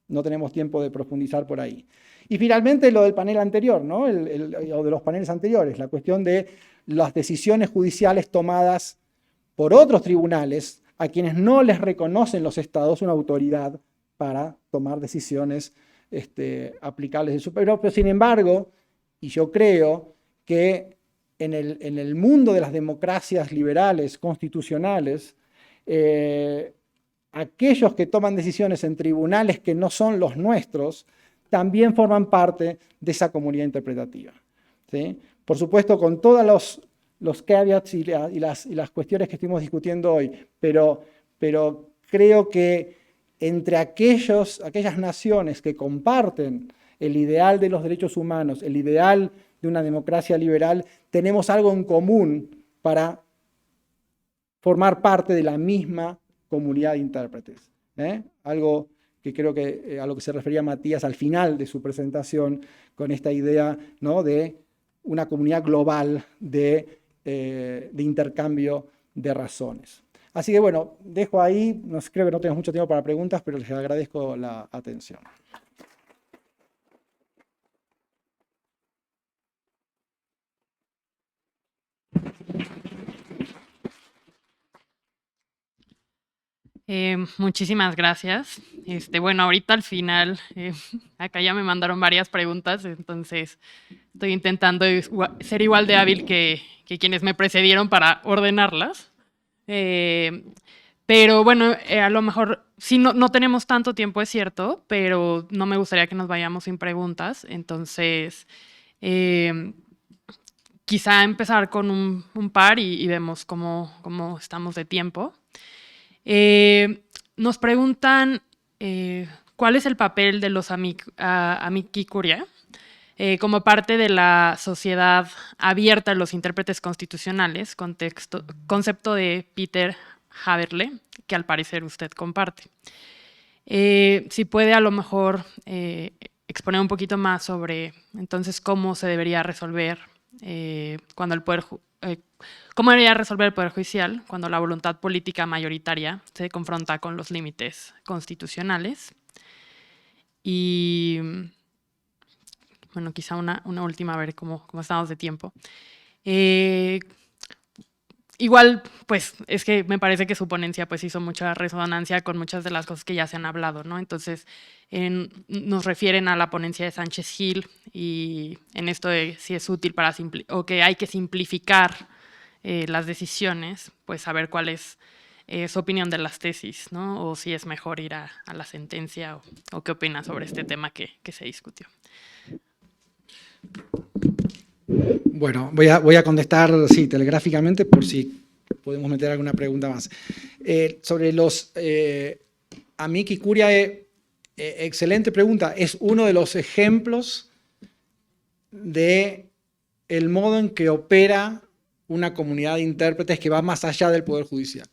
No tenemos tiempo de profundizar por ahí. Y finalmente lo del panel anterior, ¿no? O de los paneles anteriores, la cuestión de las decisiones judiciales tomadas por otros tribunales a quienes no les reconocen los estados una autoridad para tomar decisiones aplicables del superior. Pero sin embargo, y yo creo que en el mundo de las democracias liberales constitucionales, aquellos que toman decisiones en tribunales que no son los nuestros, también forman parte de esa comunidad interpretativa, ¿sí? Por supuesto, con todos los caveats y las cuestiones que estuvimos discutiendo hoy, pero creo que entre aquellas naciones que comparten el ideal de los derechos humanos, el ideal de una democracia liberal, tenemos algo en común para formar parte de la misma comunidad de intérpretes. Algo que creo que a lo que se refería Matías al final de su presentación, con esta idea, ¿no?, de una comunidad global de intercambio de razones. Así que bueno, dejo ahí, creo que no tenemos mucho tiempo para preguntas, pero les agradezco la atención.
Muchísimas gracias. Bueno, ahorita al final, acá ya me mandaron varias preguntas, entonces estoy intentando ser igual de hábil que quienes me precedieron para ordenarlas. Pero bueno, a lo mejor sí no tenemos tanto tiempo, es cierto, pero no me gustaría que nos vayamos sin preguntas. Entonces, quizá empezar con un par y vemos cómo estamos de tiempo. Nos preguntan cuál es el papel de los amici curiae como parte de la sociedad abierta a los intérpretes constitucionales, concepto de Peter Haberle, que al parecer usted comparte. Si puede a lo mejor exponer un poquito más sobre entonces cómo se debería resolver ¿cómo debería resolver el Poder Judicial cuando la voluntad política mayoritaria se confronta con los límites constitucionales? Y, bueno, quizá una última, a ver cómo estamos de tiempo. Igual, pues, es que me parece que su ponencia pues, hizo mucha resonancia con muchas de las cosas que ya se han hablado, ¿no? Entonces, nos refieren a la ponencia de Sánchez Gil y en esto de si es útil o que hay que simplificar las decisiones, pues saber cuál es su opinión de las tesis, ¿no? O si es mejor ir a la sentencia o qué opina sobre este tema que se discutió.
Bueno, voy a contestar, sí, telegráficamente por si podemos meter alguna pregunta más. Sobre los amici curiae, excelente pregunta. Es uno de los ejemplos de el modo en que opera una comunidad de intérpretes que va más allá del Poder Judicial.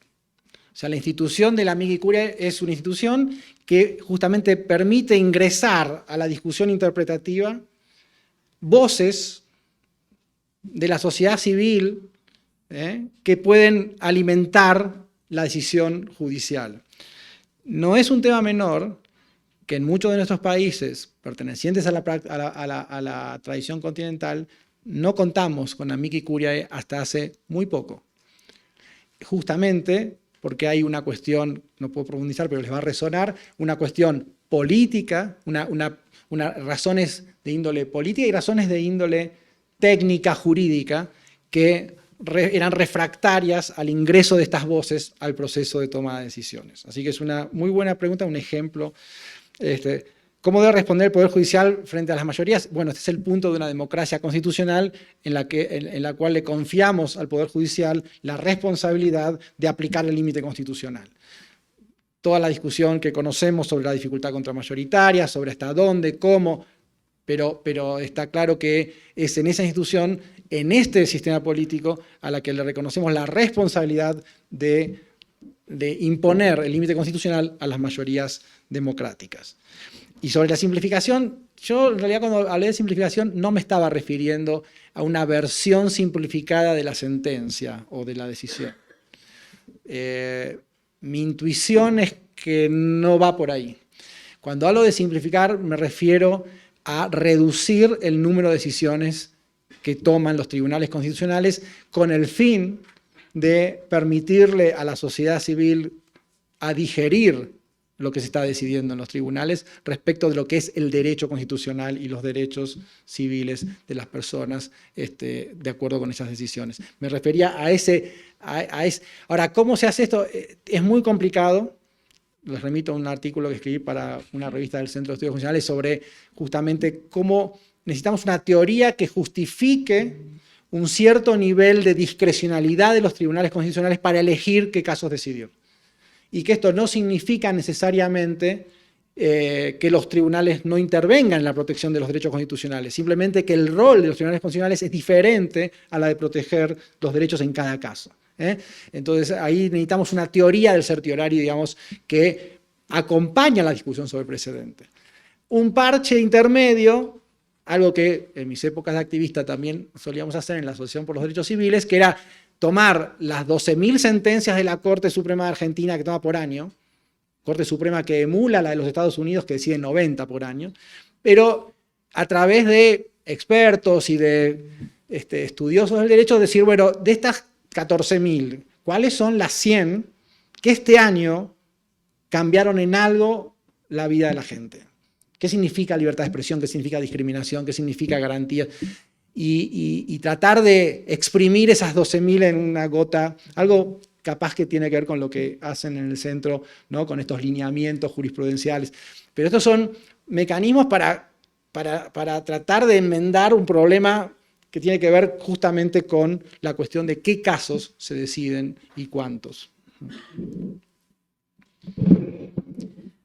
O sea, la institución de la mihi curiae es una institución que justamente permite ingresar a la discusión interpretativa voces de la sociedad civil que pueden alimentar la decisión judicial. No es un tema menor que en muchos de nuestros países pertenecientes a la tradición continental no contamos con la mihi curiae hasta hace muy poco. Justamente porque hay una cuestión, no puedo profundizar, pero les va a resonar, una cuestión política, razones de índole política y razones de índole técnica, jurídica, que eran refractarias al ingreso de estas voces al proceso de toma de decisiones. Así que es una muy buena pregunta, un ejemplo. ¿Cómo debe responder el Poder Judicial frente a las mayorías? Bueno, este es el punto de una democracia constitucional en la cual le confiamos al Poder Judicial la responsabilidad de aplicar el límite constitucional. Toda la discusión que conocemos sobre la dificultad contramayoritaria, sobre hasta dónde, cómo, pero está claro que es en esa institución, en este sistema político, a la que le reconocemos la responsabilidad de imponer el límite constitucional a las mayorías democráticas. Y sobre la simplificación, yo en realidad cuando hablé de simplificación no me estaba refiriendo a una versión simplificada de la sentencia o de la decisión. Mi intuición es que no va por ahí. Cuando hablo de simplificar me refiero a reducir el número de decisiones que toman los tribunales constitucionales con el fin de permitirle a la sociedad civil a digerir lo que se está decidiendo en los tribunales respecto de lo que es el derecho constitucional y los derechos civiles de las personas de acuerdo con esas decisiones. Me refería a ese. Ahora, ¿cómo se hace esto? Es muy complicado. Les remito a un artículo que escribí para una revista del Centro de Estudios Constitucionales sobre justamente cómo necesitamos una teoría que justifique un cierto nivel de discrecionalidad de los tribunales constitucionales para elegir qué casos decidir. Y que esto no significa necesariamente que los tribunales no intervengan en la protección de los derechos constitucionales, simplemente que el rol de los tribunales constitucionales es diferente a la de proteger los derechos en cada caso. Entonces ahí necesitamos una teoría del certiorario, digamos, que acompaña la discusión sobre precedente. Un parche intermedio, algo que en mis épocas de activista también solíamos hacer en la Asociación por los Derechos Civiles, que era tomar las 12.000 sentencias de la Corte Suprema de Argentina que toma por año, Corte Suprema que emula la de los Estados Unidos que decide 90 por año, pero a través de expertos y de estudiosos del derecho decir, bueno, de estas 14.000, ¿cuáles son las 100 que este año cambiaron en algo la vida de la gente? ¿Qué significa libertad de expresión? ¿Qué significa discriminación? ¿Qué significa garantía? Y tratar de exprimir esas 12.000 en una gota, algo capaz que tiene que ver con lo que hacen en el centro, ¿no? Con estos lineamientos jurisprudenciales. Pero estos son mecanismos para tratar de enmendar un problema que tiene que ver justamente con la cuestión de qué casos se deciden y cuántos.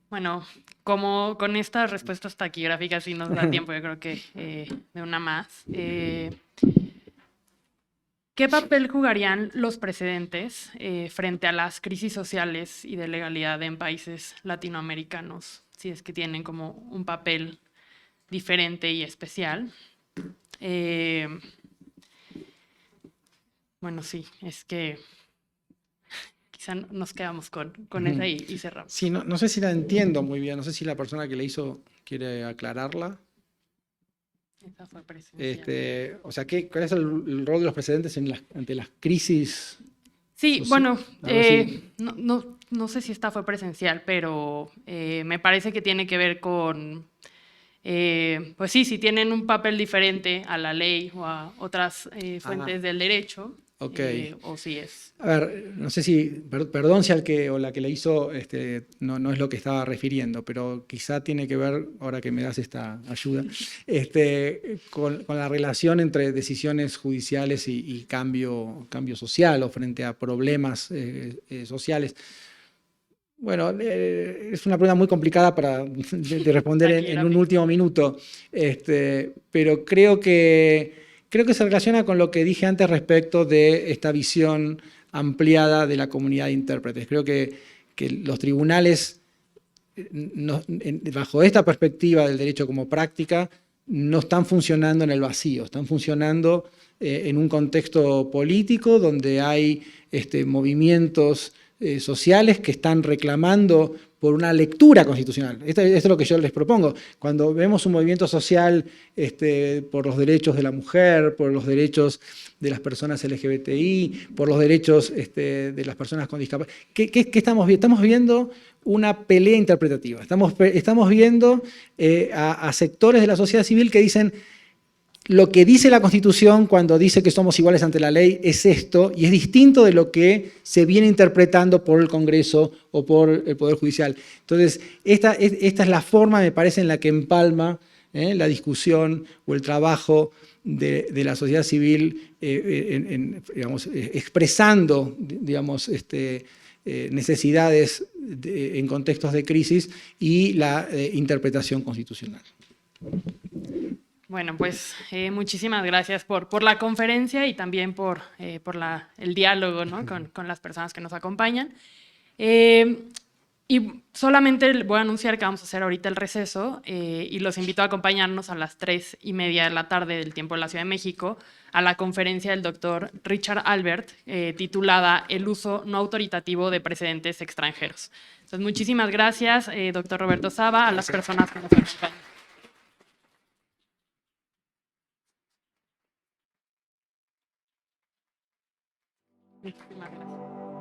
Bueno, como con estas respuestas taquigráficas sí nos da tiempo, yo creo que de una más. ¿Qué papel jugarían los precedentes frente a las crisis sociales y de legalidad en países latinoamericanos? Si es que tienen como un papel diferente y especial. Bueno, sí, es que quizá nos quedamos con esa y cerramos.
Sí, no sé si la entiendo muy bien, no sé si la persona que le hizo quiere aclararla.
Esa fue presencial.
O sea, ¿cuál es el rol de los precedentes ante las crisis?
Sí,
Pues,
bueno,
sí.
no sé si esta fue presencial, pero me parece que tiene que ver con, pues sí, si tienen un papel diferente a la ley o a otras fuentes del derecho,
Okay.
O si es.
A ver, no sé si, perdón si al que o la que le hizo no es lo que estaba refiriendo, pero quizá tiene que ver, ahora que me das esta ayuda, con la relación entre decisiones judiciales y cambio social o frente a problemas sociales. Bueno, es una pregunta muy complicada de responder en un último minuto, pero creo que se relaciona con lo que dije antes respecto de esta visión ampliada de la comunidad de intérpretes. Creo que los tribunales, bajo esta perspectiva del derecho como práctica, no están funcionando en el vacío, están funcionando en un contexto político donde hay movimientos sociales que están reclamando por una lectura constitucional. Esto es lo que yo les propongo. Cuando vemos un movimiento social por los derechos de la mujer, por los derechos de las personas LGBTI, por los derechos de las personas con discapacidad, ¿qué estamos viendo? Estamos viendo una pelea interpretativa. Estamos viendo a sectores de la sociedad civil que dicen: lo que dice la Constitución cuando dice que somos iguales ante la ley es esto, y es distinto de lo que se viene interpretando por el Congreso o por el Poder Judicial. Entonces, esta es la forma, me parece, en la que empalma la discusión o el trabajo de la sociedad civil, digamos, expresando, digamos, necesidades en contextos de crisis y la interpretación constitucional.
Bueno, pues muchísimas gracias por la conferencia y también por el diálogo, ¿no?, con las personas que nos acompañan. Y solamente voy a anunciar que vamos a hacer ahorita el receso y los invito a acompañarnos a las 3:30 de la tarde del tiempo de la Ciudad de México a la conferencia del doctor Richard Albert, titulada El uso no autoritativo de precedentes extranjeros. Entonces, muchísimas gracias, doctor Roberto Saba, a las personas que nos acompañan. Muchísimas gracias.